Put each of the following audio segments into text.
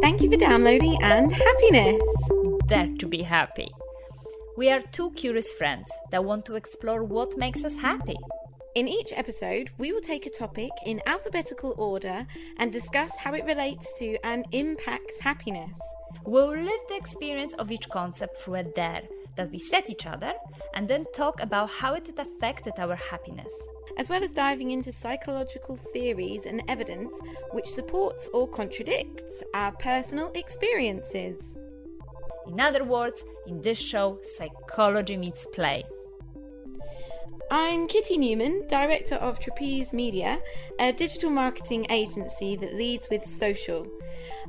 Thank you for downloading and happiness! Dare to be happy. We are two curious friends that want to explore what makes us happy. In each episode, we will take a topic in alphabetical order and discuss how it relates to and impacts happiness. We'll live the experience of each concept through a dare that we set each other and then talk about how it affected our happiness. As well as diving into psychological theories and evidence which supports or contradicts our personal experiences. In other words, in this show, psychology meets play. I'm Kitty Newman, Director of Trapeze Media, a digital marketing agency that leads with social.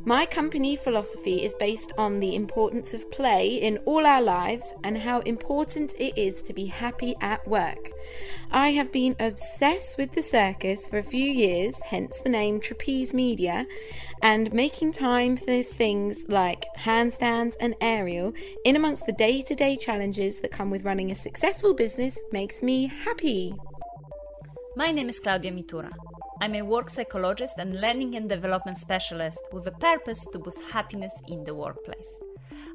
My company philosophy is based on the importance of play in all our lives and how important it is to be happy at work. I have been obsessed with the circus for a few years, hence the name Trapeze Media, and making time for things like handstands and aerial in amongst the day-to-day challenges that come with running a successful business makes me happy. My name is Klaudia Mitura. I'm a work psychologist and learning and development specialist with a purpose to boost happiness in the workplace.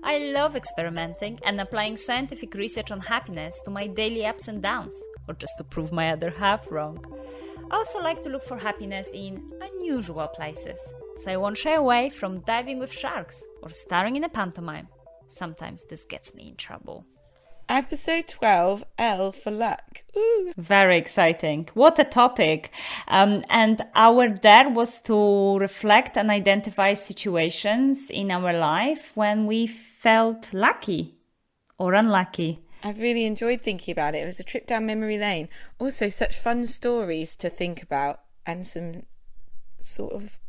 I love experimenting and applying scientific research on happiness to my daily ups and downs, or just to prove my other half wrong. I also like to look for happiness in unusual places, so I won't shy away from diving with sharks or starring in a pantomime. Sometimes this gets me in trouble. Episode 12, L for luck. Ooh. Very exciting. What a topic. And our dare was to reflect and identify situations in our life when we felt lucky or unlucky. I've really enjoyed thinking about it. It was a trip down memory lane. Also, such fun stories to think about and some sort of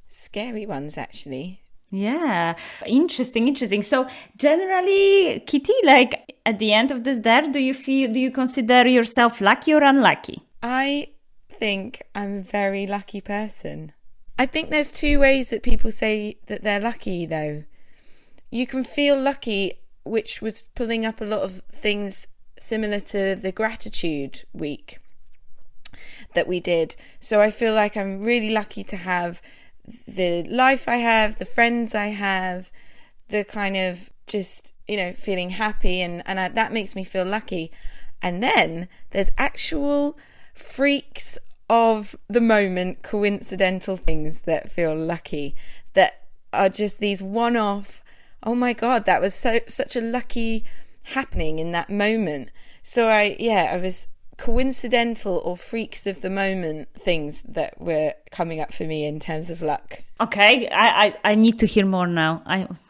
scary ones, actually. Yeah, interesting. So generally, Kitty, like at the end of this dare, do you consider yourself lucky or unlucky? I think I'm a very lucky person. I think there's two ways that people say that they're lucky, though. You can feel lucky, which was pulling up a lot of things similar to the gratitude week that we did. So I feel like I'm really lucky to have the life I have, the friends I have, the kind of just, feeling happy and that makes me feel lucky. And then there's actual freaks of the moment, coincidental things that feel lucky, that are just these one-off, oh my God, that was such a lucky happening in that moment. So I was coincidental or freaks of the moment things that were coming up for me in terms of luck. Okay, I need to hear more now.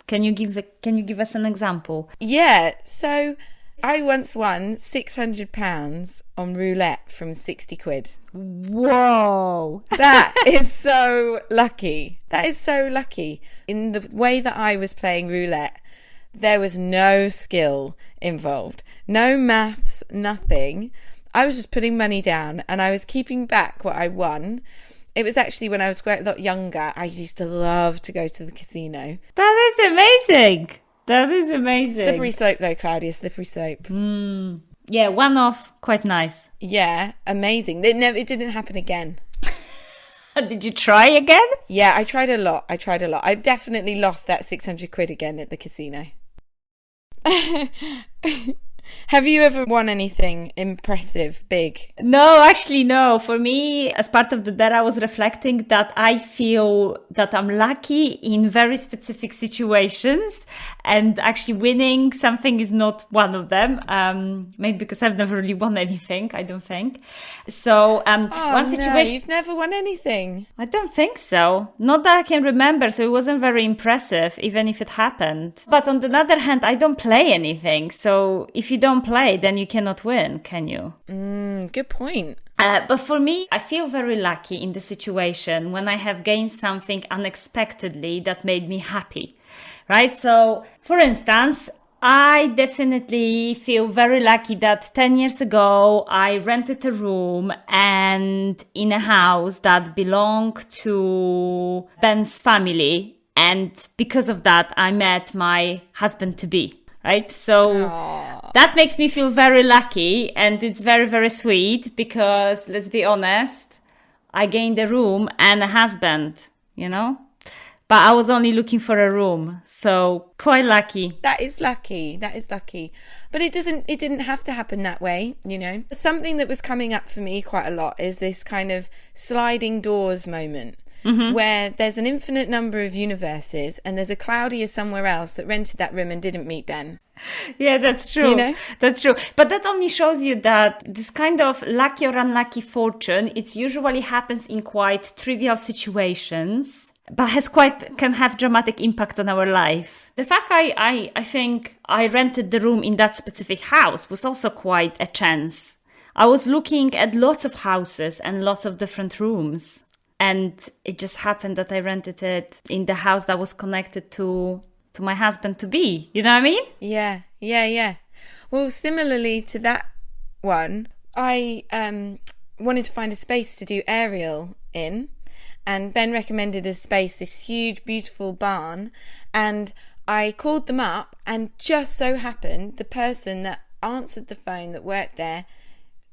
Can you give us an example? Yeah, so I once won £600 on roulette from 60 quid. Whoa! That is so lucky. That is so lucky. In the way that I was playing roulette, there was no skill involved, no maths, nothing. I was just putting money down and I was keeping back what I won. It was actually when I was quite a lot younger. I used to love to go to the casino. That is amazing. Slippery slope though, Claudia, slippery slope. Yeah, one off, quite nice. Yeah, amazing. It didn't happen again. Did you try again? Yeah, I tried a lot. I definitely lost that 600 quid again at the casino. Have you ever won anything impressive, big? No, actually, no. For me, as part of the dare, I was reflecting that I feel that I'm lucky in very specific situations, and actually winning something is not one of them. Maybe because I've never really won anything, I don't think. So, one situation... No, you've never won anything. I don't think so. Not that I can remember, so it wasn't very impressive, even if it happened. But on the other hand, I don't play anything, so if you don't play, then you cannot win, can you? Good point. But for me, I feel very lucky in the situation when I have gained something unexpectedly that made me happy, right? So, for instance, I definitely feel very lucky that 10 years ago, I rented a room and in a house that belonged to Ben's family. And because of that, I met my husband-to-be. Right? So that makes me feel very lucky, and it's very, very sweet because, let's be honest, I gained a room and a husband, but I was only looking for a room. So quite lucky. That is lucky. But it didn't have to happen that way, you know. Something that was coming up for me quite a lot is this kind of sliding doors moment. Where there's an infinite number of universes and there's a Klaudia somewhere else that rented that room and didn't meet Ben. Yeah, that's true. You know? That's true. But that only shows you that this kind of lucky or unlucky fortune, it usually happens in quite trivial situations, but can have dramatic impact on our life. The fact I think I rented the room in that specific house was also quite a chance. I was looking at lots of houses and lots of different rooms. And it just happened that I rented it in the house that was connected to my husband-to-be. You know what I mean? Yeah. Well, similarly to that one, I wanted to find a space to do aerial in. And Ben recommended a space, this huge, beautiful barn. And I called them up, and just so happened the person that answered the phone that worked there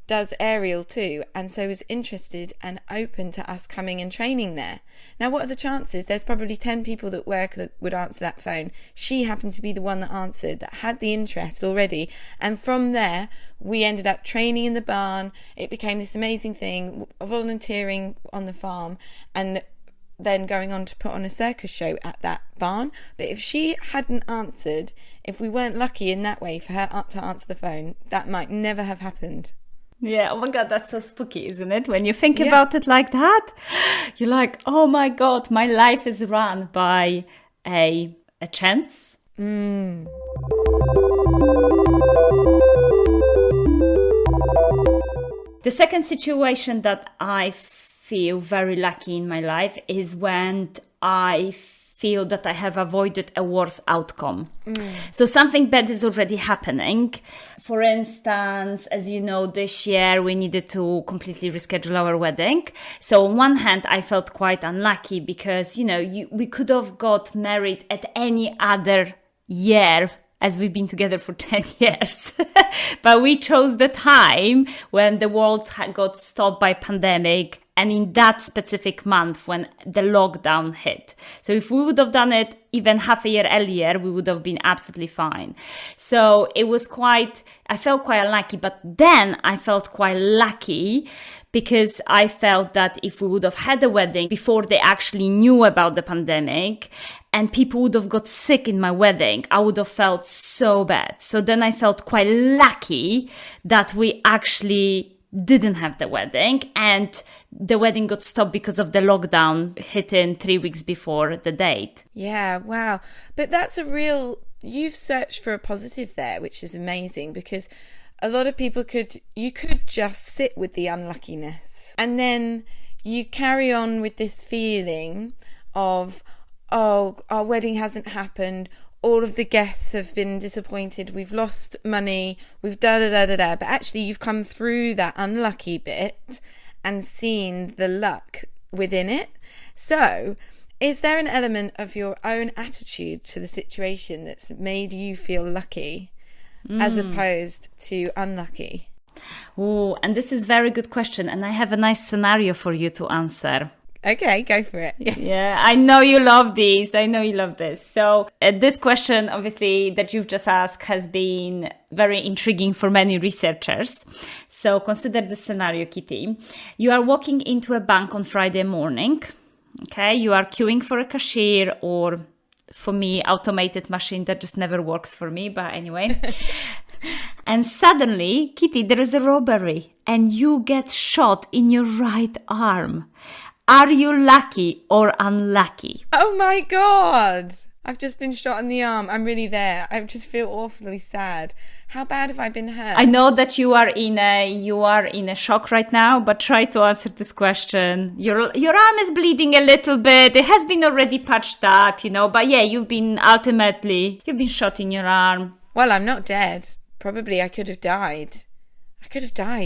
does aerial too, and so was interested and open to us coming and training there. Now, what are the chances? There's probably 10 people that work that would answer that phone. She happened to be the one that answered, that had the interest already, and from there we ended up training in the barn. It became this amazing thing, volunteering on the farm, and then going on to put on a circus show at that barn. But if she hadn't answered, if we weren't lucky in that way for her to answer the phone, that might never have happened. Yeah, oh my God, that's so spooky, isn't it? When you think about it like that, you're like, oh my God, my life is run by a chance. Mm. The second situation that I feel very lucky in my life is when I feel that I have avoided a worse outcome. So something bad is already happening. For instance, as you know, this year we needed to completely reschedule our wedding. So on one hand, I felt quite unlucky because, we could have got married at any other year as we've been together for 10 years. But we chose the time when the world got stopped by pandemic, and in that specific month when the lockdown hit. So if we would have done it even half a year earlier, we would have been absolutely fine. So I felt quite unlucky, but then I felt quite lucky because I felt that if we would have had a wedding before they actually knew about the pandemic and people would have got sick in my wedding, I would have felt so bad. So then I felt quite lucky that we actually didn't have the wedding, and the wedding got stopped because of the lockdown hitting 3 weeks before the date. Yeah, wow. But you've searched for a positive there, which is amazing, because a lot of people could just sit with the unluckiness and then you carry on with this feeling of, oh, our wedding hasn't happened, all of the guests have been disappointed, we've lost money, we've da-da-da-da-da. But actually you've come through that unlucky bit and seen the luck within it. So is there an element of your own attitude to the situation that's made you feel lucky as opposed to unlucky? Oh, and this is a very good question. And I have a nice scenario for you to answer. Okay, go for it. Yes. Yeah, I know you love these. So this question, obviously, that you've just asked has been very intriguing for many researchers. So consider the scenario, Kitty. You are walking into a bank on Friday morning. Okay, you are queuing for a cashier, or for me, automated machine that just never works for me. But anyway. And suddenly, Kitty, there is a robbery and you get shot in your right arm. Are you lucky or unlucky? Oh my God! I've just been shot in the arm. I'm really there. I just feel awfully sad. How bad have I been hurt? I know that you are in a shock right now, but try to answer this question. Your arm is bleeding a little bit. It has been already patched up, but yeah, you've been shot in your arm. Well, I'm not dead. Probably I could have died.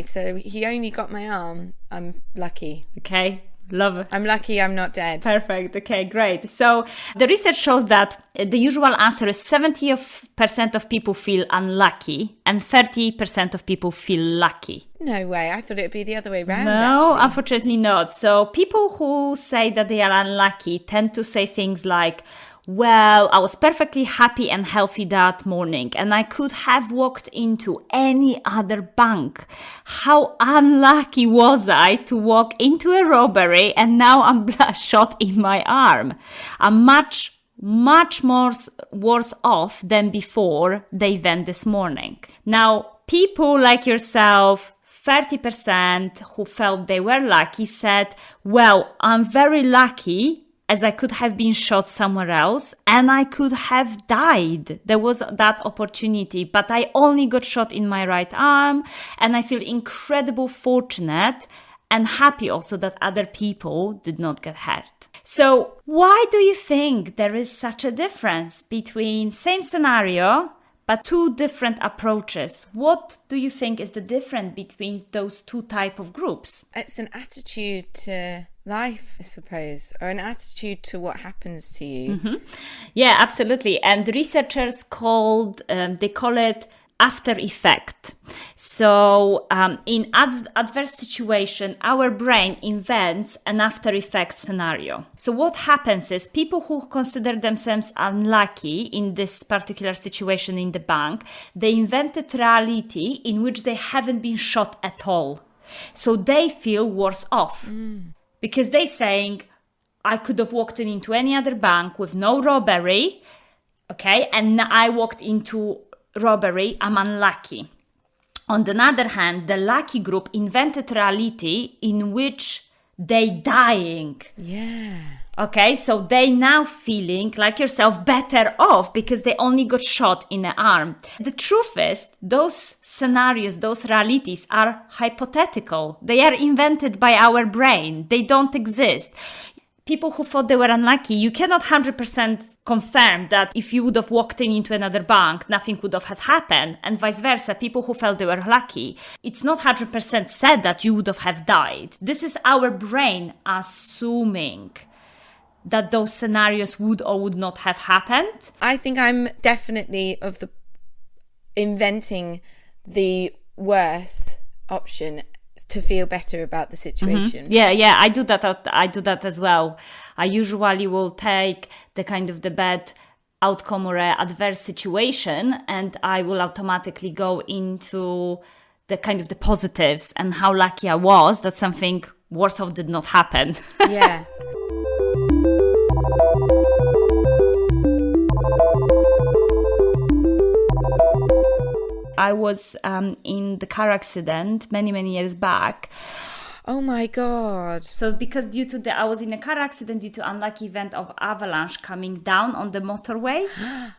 So he only got my arm. I'm lucky. Okay. Love it. I'm lucky I'm not dead. Perfect. Okay, great. So the research shows that the usual answer is 70% of people feel unlucky and 30% of people feel lucky. No way. I thought it would be the other way around, No, actually. unfortunately not. So people who say that they are unlucky tend to say things like, well, I was perfectly happy and healthy that morning and I could have walked into any other bank. How unlucky was I to walk into a robbery and now I'm shot in my arm? I'm much more worse off than before the event this morning. Now, people like yourself, 30% who felt they were lucky said, well, I'm very lucky as I could have been shot somewhere else and I could have died. There was that opportunity, but I only got shot in my right arm and I feel incredibly fortunate and happy also that other people did not get hurt. So why do you think there is such a difference between same scenario but two different approaches? What do you think is the difference between those two type of groups? It's an attitude to life, I suppose, or an attitude to what happens to you. Mm-hmm. Yeah, absolutely. And the researchers call it after effect. So in adverse situation, our brain invents an after effect scenario. So what happens is people who consider themselves unlucky in this particular situation in the bank, they invented reality in which they haven't been shot at all. So they feel worse off because they're saying, I could have walked into any other bank with no robbery, okay, and I walked into robbery, I'm unlucky. On the other hand, the lucky group invented reality in which they dying. Yeah. Okay, so they now feeling like yourself better off because they only got shot in the arm. The truth is, those scenarios, those realities are hypothetical. They are invented by our brain. They don't exist. People who thought they were unlucky, you cannot 100% confirm that if you would have walked into another bank, nothing would have had happened, and vice versa. People who felt they were lucky, it's not 100% said that you would have died. This is our brain assuming that those scenarios would or would not have happened. I think I'm definitely of the inventing the worst option to feel better about the situation. Mm-hmm. Yeah, I do that as well. I usually will take the kind of the bad outcome or a adverse situation and I will automatically go into the kind of the positives and how lucky I was that something worse off did not happen. Yeah. I was in the car accident many years back. Oh my God. So because I was in a car accident due to unlucky event of avalanche coming down on the motorway.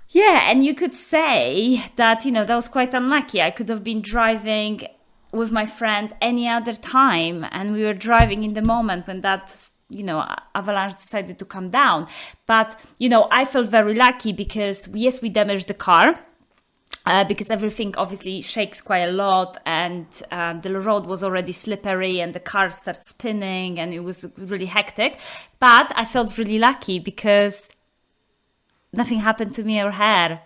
Yeah, and you could say that, that was quite unlucky. I could have been driving with my friend any other time and we were driving in the moment when that avalanche decided to come down. But, I felt very lucky because yes, we damaged the car. Because everything obviously shakes quite a lot and the road was already slippery and the car started spinning and it was really hectic. But I felt really lucky because nothing happened to me or her,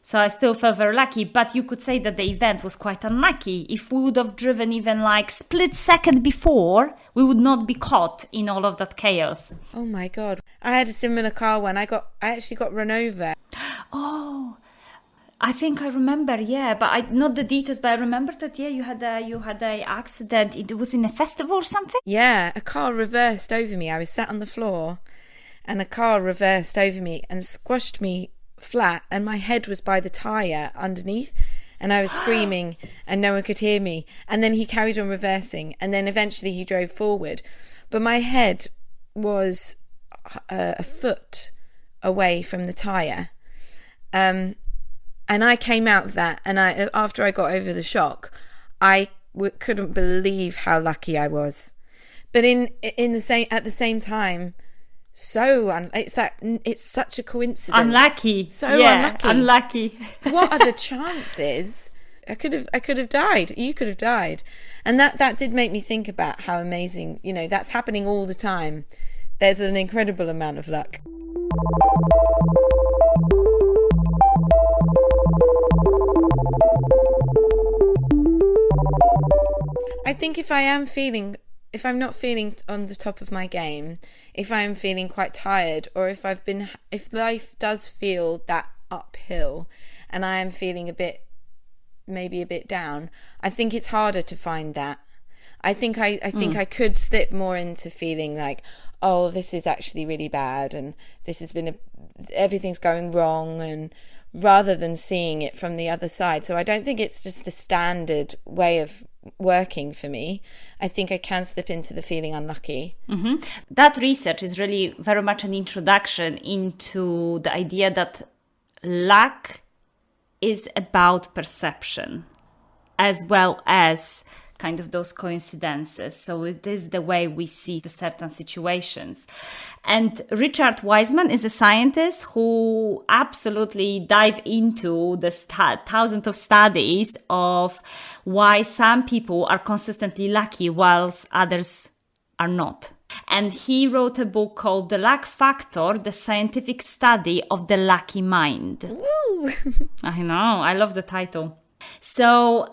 So I still felt very lucky. But you could say that the event was quite unlucky. If we would have driven even like split second before, we would not be caught in all of that chaos. Oh my God. I had a similar car when I actually got run over. Oh, I think I remember, yeah, but not the details, but I remember that, yeah, you had a accident. It was in a festival or something? Yeah, a car reversed over me. I was sat on the floor and a car reversed over me and squashed me flat and my head was by the tyre underneath and I was screaming and no one could hear me. And then he carried on reversing and then eventually he drove forward. But my head was a foot away from the tyre. And I came out of that, and after I got over the shock, I couldn't believe how lucky I was. But at the same time, it's such a coincidence. Unlucky. Unlucky. Unlucky. What are the chances I could have died. You could have died. And that did make me think about how amazing, that's happening all the time. There's an incredible amount of luck. I think if I'm not feeling on the top of my game, if I'm feeling quite tired, or if life does feel that uphill and I am feeling maybe a bit down, I think it's harder to find that. I think I could slip more into feeling like, oh, this is actually really bad and this has been everything's going wrong, and rather than seeing it from the other side. So I don't think it's just a standard way of working for me. I think I can slip into the feeling unlucky. Mm-hmm. That research is really very much an introduction into the idea that luck is about perception as well as kind of those coincidences. So it is the way we see the certain situations. And Richard Wiseman is a scientist who absolutely dive into the thousands of studies of why some people are consistently lucky whilst others are not. And he wrote a book called The Luck Factor, the scientific study of the lucky mind. Woo! I know, I love the title. So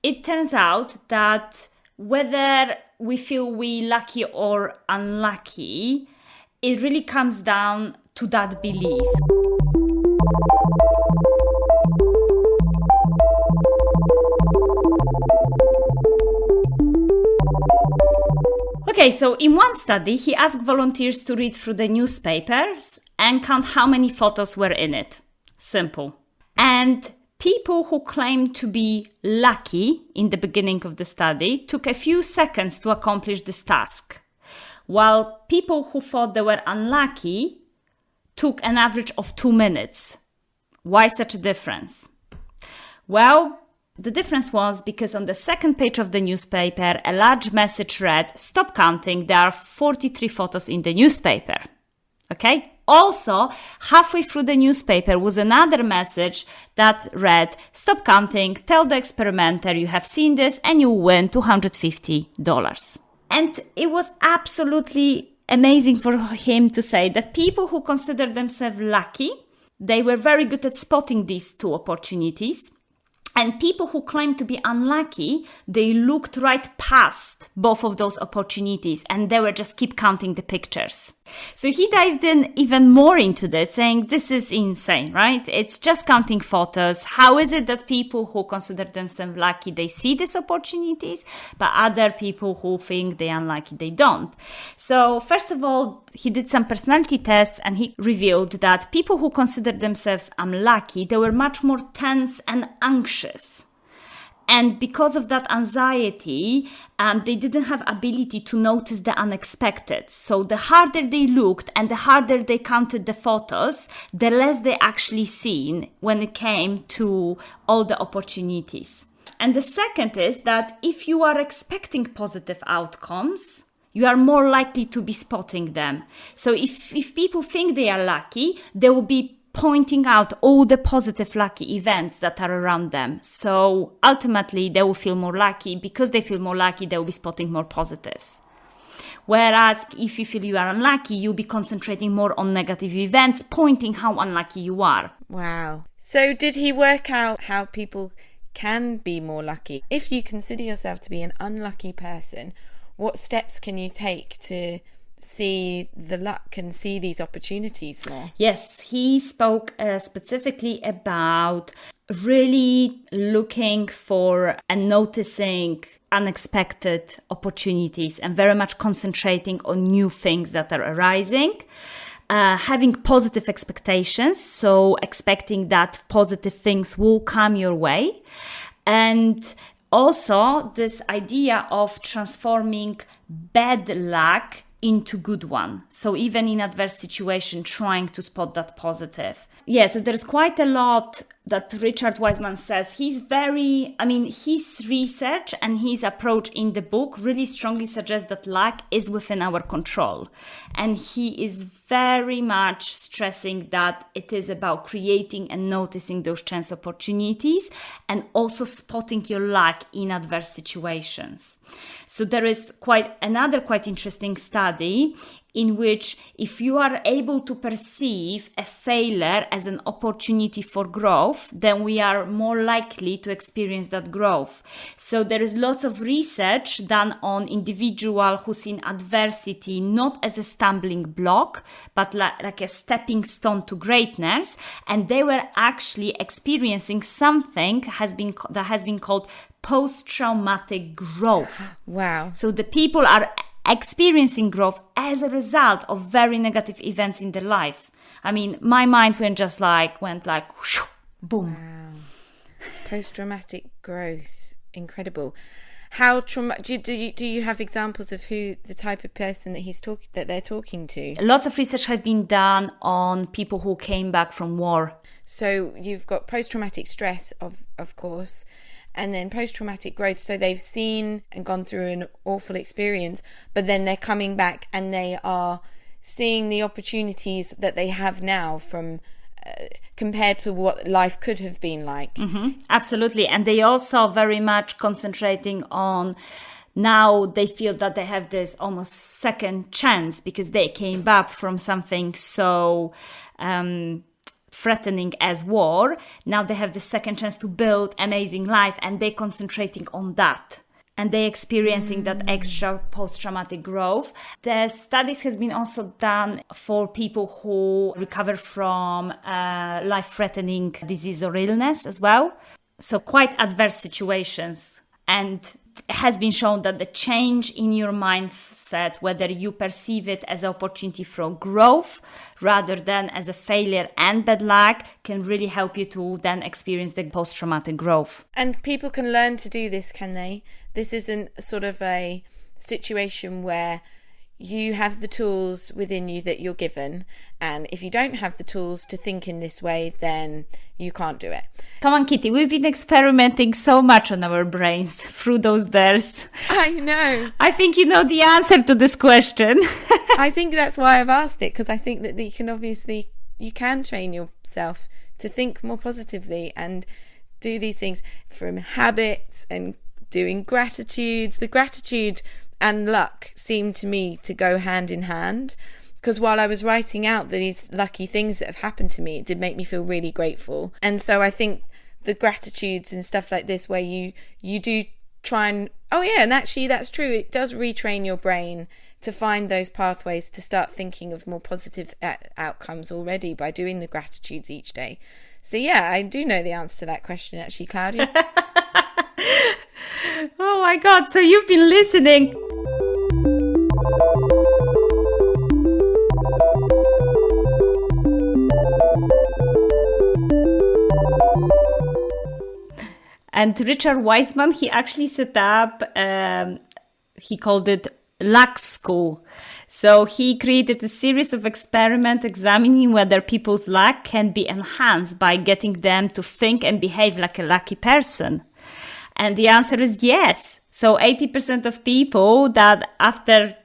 it turns out that whether we feel we lucky or unlucky, it really comes down to that belief. Okay, so in one study, he asked volunteers to read through the newspapers and count how many photos were in it. Simple. And people who claimed to be lucky in the beginning of the study took a few seconds to accomplish this task, while people who thought they were unlucky took an average of 2 minutes. Why such a difference? Well, the difference was because on the second page of the newspaper, a large message read, "Stop counting, there are 43 photos in the newspaper." Okay? Also, halfway through the newspaper was another message that read, "Stop counting, tell the experimenter you have seen this and you win $250. And it was absolutely amazing for him to say that people who consider themselves lucky, they were very good at spotting these two opportunities. And people who claim to be unlucky, they looked right past both of those opportunities and they were just keep counting the pictures. So he dived in even more into this, saying this is insane, right? It's just counting photos. How is it that people who consider themselves lucky, they see these opportunities, but other people who think they're unlucky, they don't? So first of all, he did some personality tests and he revealed that people who consider themselves unlucky, they were much more tense and anxious. And because of that anxiety, they didn't have ability to notice the unexpected. So the harder they looked and the harder they counted the photos, the less they actually seen when it came to all the opportunities. And the second is that if you are expecting positive outcomes, you are more likely to be spotting them. So if people think they are lucky, they will be pointing out all the positive lucky events that are around them. So ultimately, they will feel more lucky. Because they feel more lucky, they will be spotting more positives. Whereas if you feel you are unlucky, you'll be concentrating more on negative events, pointing how unlucky you are. Wow. So did he work out how people can be more lucky? If you consider yourself to be an unlucky person, what steps can you take to see the luck and see these opportunities more? Yes, he spoke specifically about really looking for and noticing unexpected opportunities and very much concentrating on new things that are arising. Having positive expectations, so expecting that positive things will come your way. And also this idea of transforming bad luck into good one. So even in adverse situation, trying to spot that positive. Yeah, so there's quite a lot that Richard Wiseman says. His research and his approach in the book really strongly suggests that luck is within our control. And he is very much stressing that it is about creating and noticing those chance opportunities and also spotting your luck in adverse situations. So there is another quite interesting study in which if you are able to perceive a failure as an opportunity for growth, then we are more likely to experience that growth. So there is lots of research done on individual who seen adversity not as a stumbling block, but like a stepping stone to greatness. And they were actually experiencing something that has been called post-traumatic growth. Wow. So the people are experiencing growth as a result of very negative events in their life. I mean, my mind went whoosh, boom. Wow. Post-traumatic growth. Incredible. How do you have examples of who the type of person that they're talking to? Lots of research has been done on people who came back from war. So you've got post-traumatic stress, of course, and then post-traumatic growth. So they've seen and gone through an awful experience, but then they're coming back and they are seeing the opportunities that they have now from compared to what life could have been like. Mm-hmm. Absolutely. And they also very much concentrating on now they feel that they have this almost second chance because they came back from something so threatening as war. Now they have the second chance to build amazing life and they're concentrating on that. And they're experiencing that extra post-traumatic growth. The studies has been also done for people who recover from life-threatening disease or illness as well. So quite adverse situations. And it has been shown that the change in your mindset, whether you perceive it as an opportunity for growth rather than as a failure and bad luck, can really help you to then experience the post-traumatic growth. And people can learn to do this, can they? This isn't sort of a situation where you have the tools within you that you're given, and if you don't have the tools to think in this way, then you can't do it. Come on, Kitty, we've been experimenting so much on our brains through those dares. I know. I think you know the answer to this question. I think that's why I've asked it, because I think that you can train yourself to think more positively and do these things from habits and doing gratitudes. The gratitude and luck seem to me to go hand in hand, because while I was writing out these lucky things that have happened to me, it did make me feel really grateful. And so I think the gratitudes and stuff like this, where you do try and and actually that's true, it does retrain your brain to find those pathways to start thinking of more positive outcomes already by doing the gratitudes each day. So yeah, I do know the answer to that question actually, Claudia. Oh my God, so you've been listening. And Richard Wiseman, he actually set up, he called it Luck School. So he created a series of experiments examining whether people's luck can be enhanced by getting them to think and behave like a lucky person. And the answer is yes. So 80% of people that after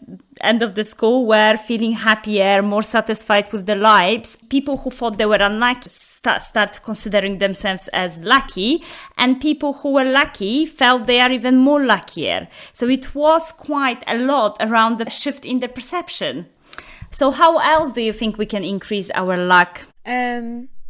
end of the school were feeling happier, more satisfied with their lives. People who thought they were unlucky start considering themselves as lucky. And people who were lucky felt they are even more luckier. So it was quite a lot around the shift in the perception. So how else do you think we can increase our luck?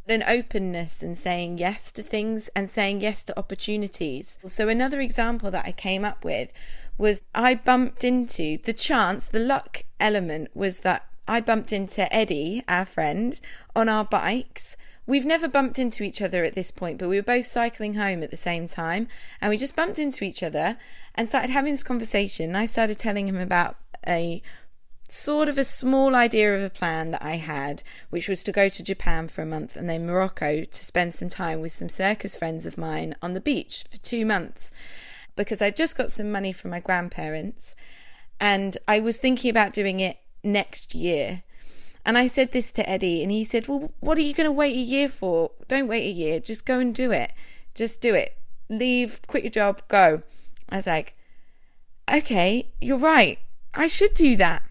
An openness and saying yes to things and saying yes to opportunities. So another example that I came up with was I bumped into the luck element was that I bumped into Eddie, our friend, on our bikes. We've never bumped into each other at this point, but we were both cycling home at the same time, and we just bumped into each other and started having this conversation. I started telling him about a sort of a small idea of a plan that I had, which was to go to Japan for a month and then Morocco to spend some time with some circus friends of mine on the beach for 2 months, because I just got some money from my grandparents And I was thinking about doing it next year. And I said this to Eddie, and he said, well, what are you going to wait a year for? Don't wait a year. Just go and do it. Just do it. Leave, quit your job, go. I was like, okay, you're right. I should do that.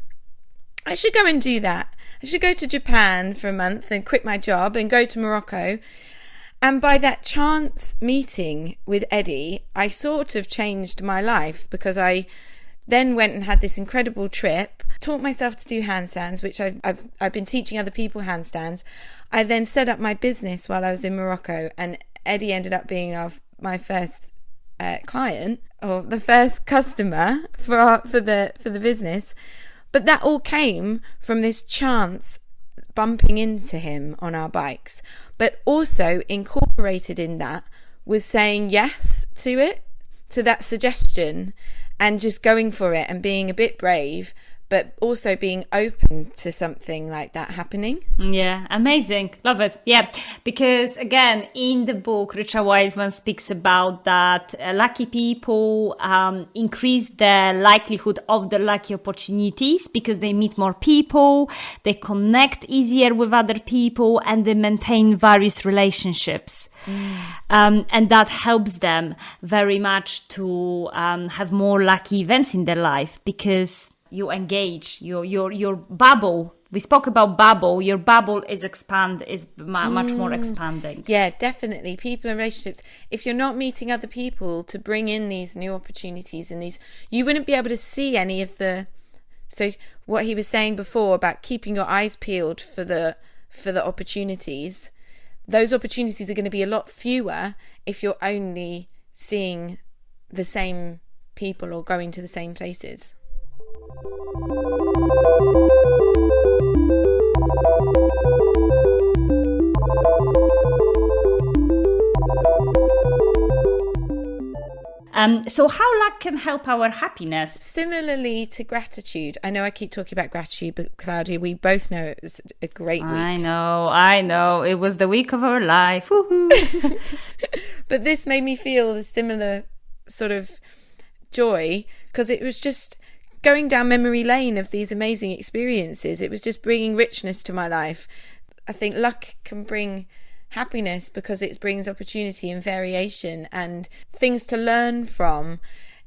I should go and do that. I should go to Japan for a month and quit my job and go to Morocco. And by that chance meeting with Eddie, I sort of changed my life, because I then went and had this incredible trip, taught myself to do handstands, which I've been teaching other people handstands. I then set up my business while I was in Morocco, and Eddie ended up being my first client, or the first customer for the business. But that all came from this chance bumping into him on our bikes. But also incorporated in that was saying yes to it, to that suggestion, and just going for it and being a bit brave, but also being open to something like that happening. Yeah, amazing. Love it. Yeah, because again, in the book, Richard Wiseman speaks about that lucky people increase the likelihood of the lucky opportunities because they meet more people, they connect easier with other people, and they maintain various relationships. And that helps them very much to have more lucky events in their life, because you engage your bubble. We spoke about bubble. Your bubble is much more expanding. Yeah, definitely. People and relationships. If you're not meeting other people to bring in these new opportunities and these, you wouldn't be able to see any of the. So what he was saying before about keeping your eyes peeled for the opportunities, those opportunities are going to be a lot fewer if you're only seeing the same people or going to the same places. So how luck can help our happiness? Similarly to gratitude. I know I keep talking about gratitude, but Claudia, we both know it was a great week. I know. It was the week of our life. Woohoo! But this made me feel the similar sort of joy, because it was just going down memory lane of these amazing experiences. It was just bringing richness to my life. I think luck can bring happiness because it brings opportunity and variation and things to learn from.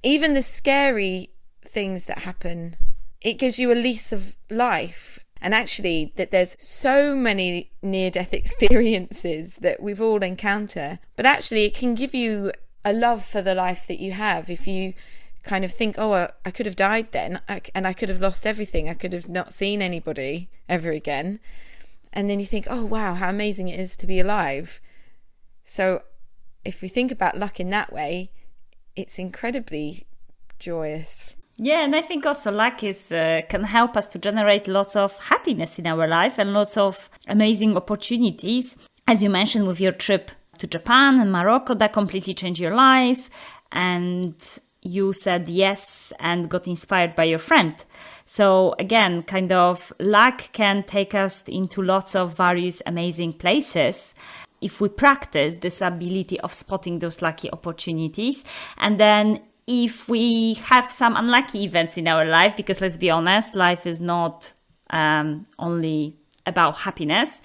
Even the scary things that happen, it gives you a lease of life. And actually, that there's so many near-death experiences that we've all encountered, but actually it can give you a love for the life that you have. If you kind of think, oh, I could have died then, and I could have lost everything, I could have not seen anybody ever again. And then you think, oh, wow, how amazing it is to be alive. So if we think about luck in that way, it's incredibly joyous. Yeah, and I think also luck can help us to generate lots of happiness in our life and lots of amazing opportunities. As you mentioned with your trip to Japan and Morocco, that completely changed your life. And you said yes and got inspired by your friend. So again, kind of luck can take us into lots of various amazing places if we practice this ability of spotting those lucky opportunities. And then if we have some unlucky events in our life, because let's be honest, life is not only about happiness.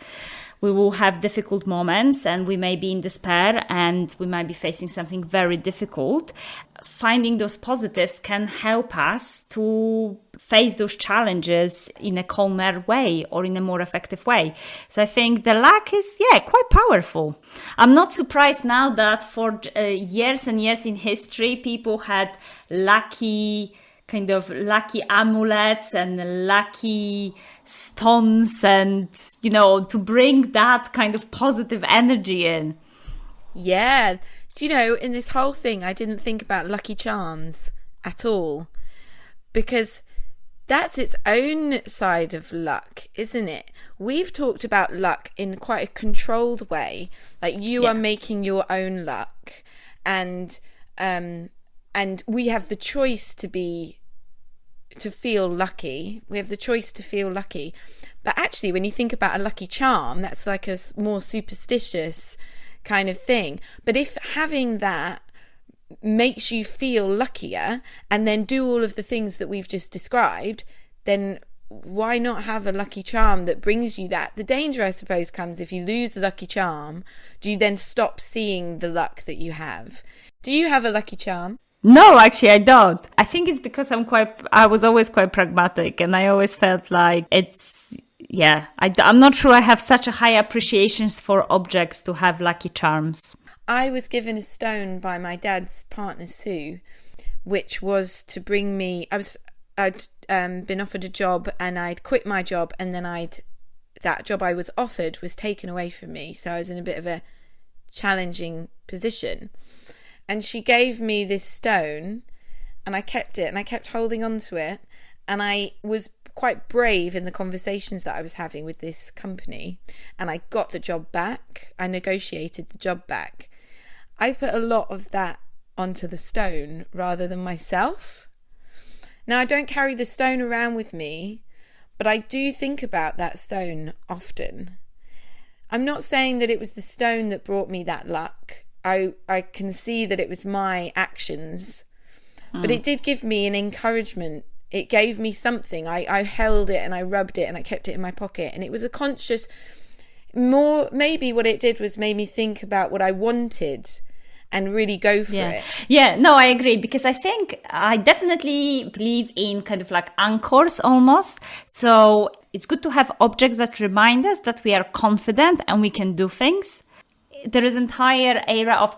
We will have difficult moments and we may be in despair and we might be facing something very difficult. Finding those positives can help us to face those challenges in a calmer way or in a more effective way. So I think the luck is, quite powerful. I'm not surprised now that for years and years in history, people had lucky amulets and lucky stones and, to bring that kind of positive energy in. Yeah. Do you know, in this whole thing, I didn't think about lucky charms at all, because that's its own side of luck, isn't it? We've talked about luck in quite a controlled way, like you are making your own luck, and we have the choice to feel lucky. We have the choice to feel lucky. But actually, when you think about a lucky charm, that's like a more superstitious kind of thing. But if having that makes you feel luckier and then do all of the things that we've just described, then why not have a lucky charm that brings you that? The danger, I suppose, comes if you lose the lucky charm. Do you then stop seeing the luck that you have? Do you have a lucky charm? No, actually, I don't. I think it's because I was always quite pragmatic, and I always felt like I'm not sure I have such a high appreciation for objects to have lucky charms. I was given a stone by my dad's partner, Sue, which was to bring me... I'd been offered a job and I'd quit my job, and then that job I was offered was taken away from me. So I was in a bit of a challenging position. And she gave me this stone and I kept it and I kept holding on to it. And I was quite brave in the conversations that I was having with this company. And I got the job back. I negotiated the job back. I put a lot of that onto the stone rather than myself. Now, I don't carry the stone around with me, but I do think about that stone often. I'm not saying that it was the stone that brought me that luck. I can see that it was my actions, but it did give me an encouragement. It gave me something. I held it and I rubbed it and I kept it in my pocket, and it was a conscious, maybe what it did was made me think about what I wanted and really go for it. Yeah, no, I agree, because I think I definitely believe in kind of like anchors almost. So it's good to have objects that remind us that we are confident and we can do things. There is an entire era of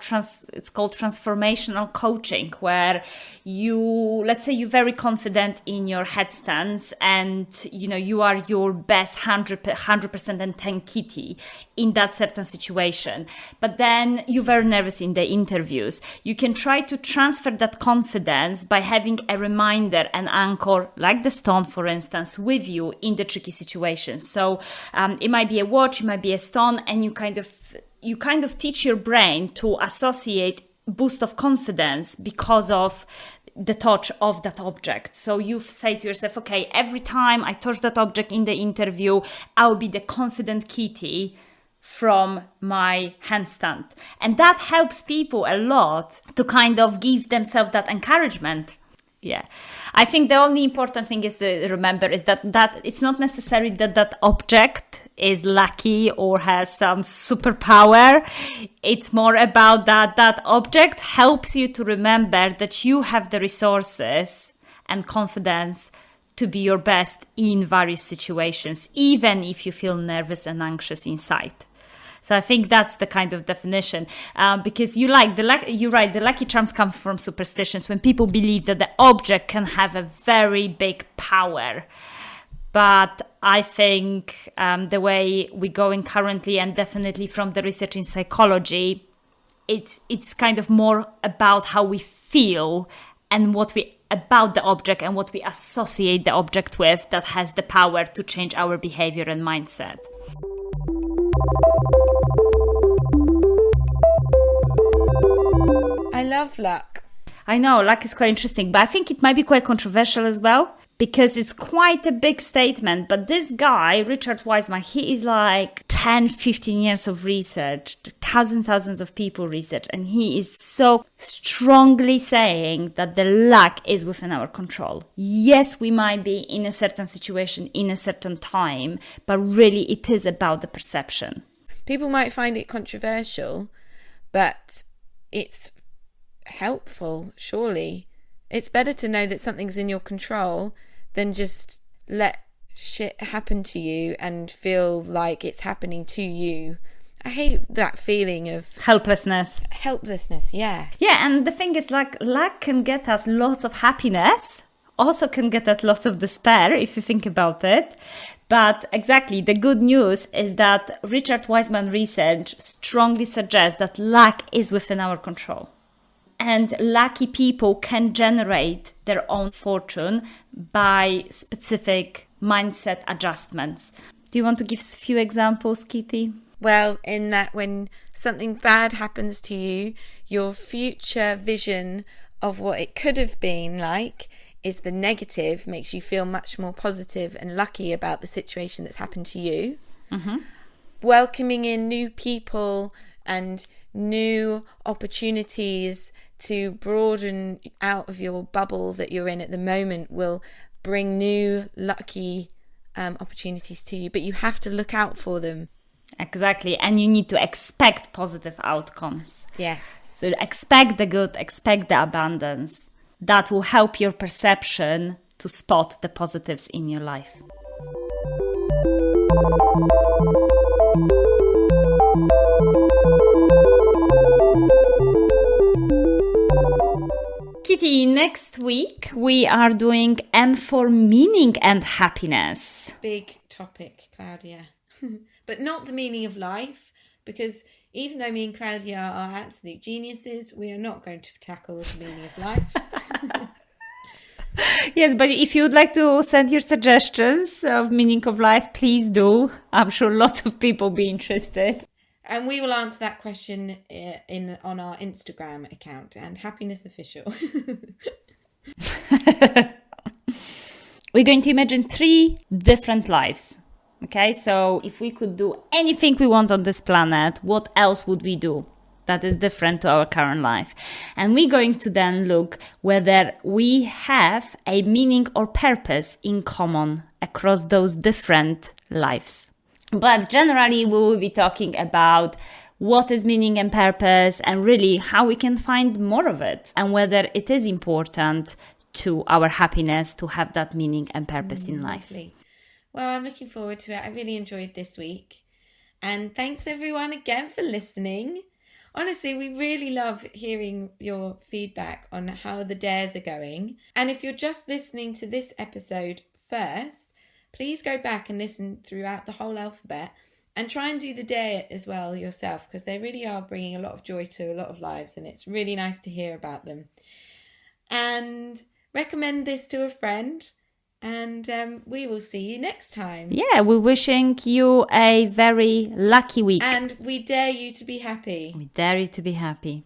it's called transformational coaching, where let's say you're very confident in your headstands and, you are your best 100% and 10 Kitty in that certain situation. But then you're very nervous in the interviews. You can try to transfer that confidence by having a reminder, an anchor, like the stone, for instance, with you in the tricky situations. So it might be a watch, it might be a stone, and you kind of teach your brain to associate boost of confidence because of the touch of that object. So you say to yourself, okay, every time I touch that object in the interview, I'll be the confident Kitty from my handstand. And that helps people a lot to kind of give themselves that encouragement. Yeah, I think the only important thing is to remember is that it's not necessary that object is lucky or has some superpower. It's more about that object helps you to remember that you have the resources and confidence to be your best in various situations, even if you feel nervous and anxious inside. So I think that's the kind of definition, because you're right, the lucky charms come from superstitions, when people believe that the object can have a very big power. But I think the way we're going currently, and definitely from the research in psychology, it's kind of more about how we feel and about the object and what we associate the object with that has the power to change our behavior and mindset. I love luck. I know, luck is quite interesting, but I think it might be quite controversial as well, because it's quite a big statement. But this guy, Richard Wiseman, he is like 10, 15 years of research, thousands of people research, and he is so strongly saying that the luck is within our control. Yes, we might be in a certain situation in a certain time, but really it is about the perception. People might find it controversial, but it's helpful, surely. It's better to know that something's in your control than just let shit happen to you and feel like it's happening to you. I hate that feeling of helplessness, yeah. Yeah, and the thing is, like, luck can get us lots of happiness, also can get us lots of despair if you think about it. But exactly, the good news is that Richard Wiseman research strongly suggests that luck is within our control. And lucky people can generate their own fortune by specific mindset adjustments. Do you want to give a few examples, Kitty? Well, in that when something bad happens to you, your future vision of what it could have been like is the negative, makes you feel much more positive and lucky about the situation that's happened to you. Mm-hmm. Welcoming in new people and new opportunities to broaden out of your bubble that you're in at the moment will bring new lucky opportunities to you, but you have to look out for them. Exactly. And you need to expect positive outcomes. Yes. So expect the good, expect the abundance. That will help your perception to spot the positives in your life. Kitty, next week we are doing M for meaning and happiness. Big topic, Klaudia. But not the meaning of life, because even though me and Klaudia are absolute geniuses, we are not going to tackle the meaning of life. Yes, but if you'd like to send your suggestions of meaning of life, please do. I'm sure lots of people will be interested. And we will answer that question on our Instagram account and Happiness Official. We're going to imagine 3 different lives. Okay, so if we could do anything we want on this planet, what else would we do that is different to our current life? And we're going to then look whether we have a meaning or purpose in common across those different lives. But generally, we will be talking about what is meaning and purpose and really how we can find more of it and whether it is important to our happiness to have that meaning and purpose in life. Lovely. Well, I'm looking forward to it. I really enjoyed this week. And thanks everyone again for listening. Honestly, we really love hearing your feedback on how the dares are going. And if you're just listening to this episode first, please go back and listen throughout the whole alphabet and try and do the dare as well yourself, because they really are bringing a lot of joy to a lot of lives and it's really nice to hear about them. And recommend this to a friend. And we will see you next time. Yeah, we're wishing you a very lucky week. And we dare you to be happy. We dare you to be happy.